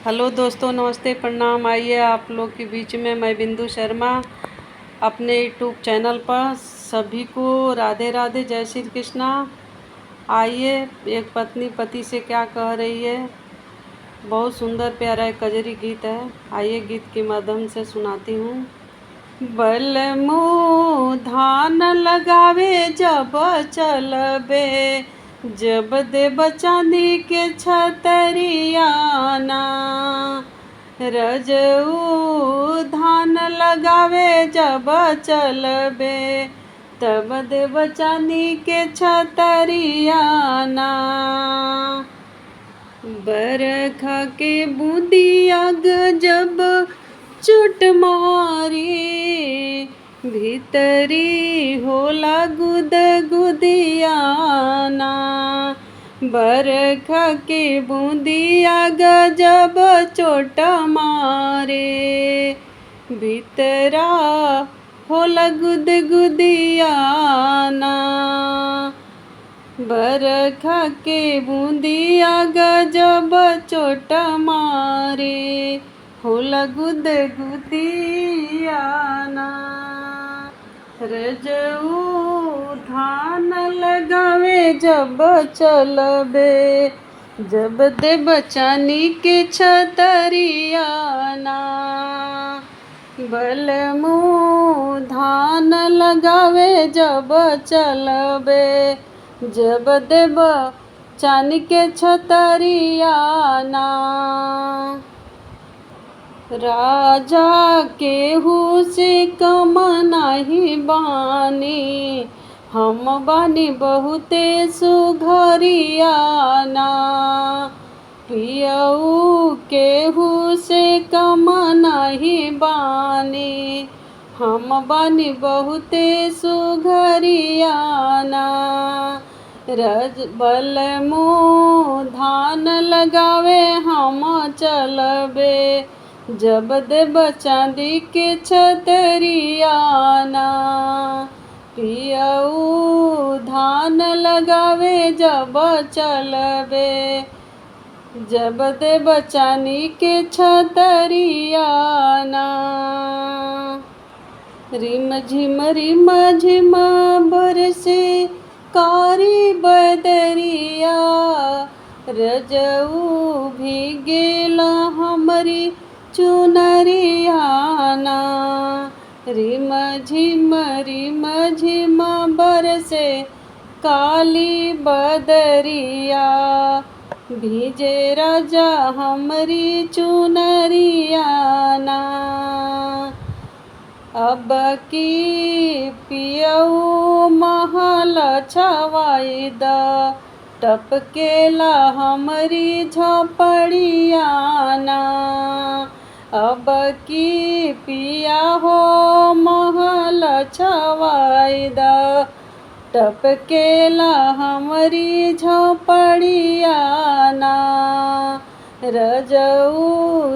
Hello दोस्तों, नमस्ते, प्रणाम। आइए आप लोग के बीच में मैं बिंदु शर्मा अपने यूट्यूब चैनल पर सभी को राधे राधे, जय श्री कृष्णा। आइए, एक पत्नी पति से क्या कह रही है, बहुत सुंदर प्यारा एक कजरी गीत है। आइए गीत के माध्यम से सुनाती हूँ। बलमु धान लगावे जब चलबे, जब देब चांदी के छतरियाना। रजऊ धान लगावे जब चलबे, तब देब चांदी के छतरियाना। बरखा के बूंदिया गजब चुट मारी, भीतरी होला गुद गुदियाना। बरखा के बूंदिया गजब चोट मारे, भीतरा होला गुद गुदियाना। बरखा के बूंदिया गजब चोट मारे, होला गुद गुदियाना। रजऊ धान लगावे जब चलबे, जब देब चांदी के छतरियाना। बलमु धान लगावे जब चलबे, जब देब चांदी के छतरियाना। राजा केहू से कम नाही बानी, हम बानी बहुते सुघरियाना। पियऊ केहू से कम नाही बानी, हम बानी बहुते सुघरियाना। बलमु धान लगावे हम चलबे, जब देब चांदी के छतरियाना। पियऊ धान लगावे जब चलबे, जब देब चांदी के छतरियाना। रिम झिम बरसे कारी बदरिया, रजऊ भीगेला हमरी चुनरियाना। रिम झिम बरसे काली बदरिया, भीजे राजा हमरी चुनरियाना। अब की पियऊ महल छवाई द, टपकेला हमरी झोपड़ियाना। अब की पिया हो महल छवाई द, टपकेला हमरी झोपड़ियाना। रजऊ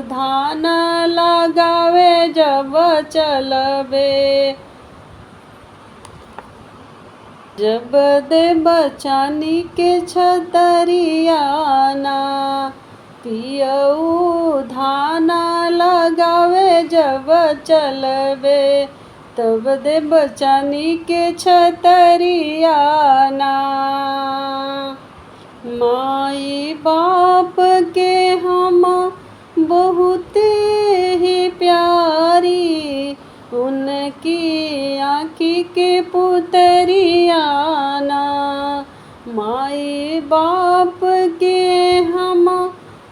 धान लगावे जब चलबे, जब देब चांदी के छतरियाना। पियऊ धान लगावे जब चलबे, तब देब चांदी के छतरियाना। माई बाप के हम बहुते ही प्यारी, उनकी आँखी के पुतरियाना। माई बाप के हम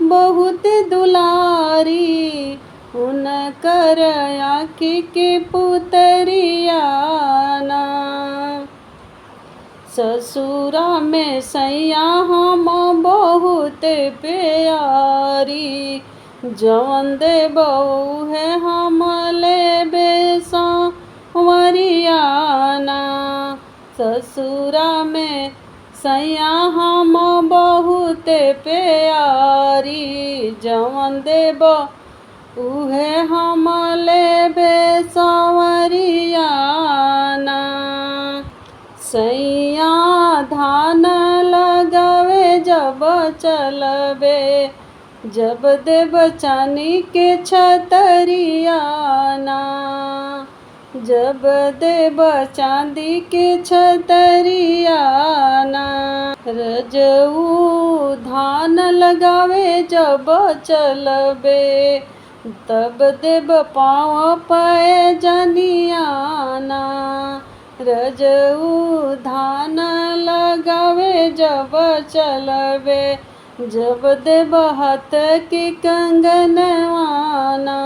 बहुत दुलारी, उनकर आँखी के पुतरियाना। ससुरा में सैया हम बहुत प्यारी, जवन देबऊ है हम लेबे संवरियाना। ससुरा में सैया हम बहुत प्यारी, जवन देब उहे हम लेबे संवरियाना। सैया धान लगावे जब चलबे, जब देव चांदी के छतरियाना, जब देव चांदी के छतरियाना। रजऊ धान लगावे जब चलबे, तब देव पाँव पाए जनियाना। रजऊ धान लगावे जब चलबे, जब देव हाथ की कंगनवाना।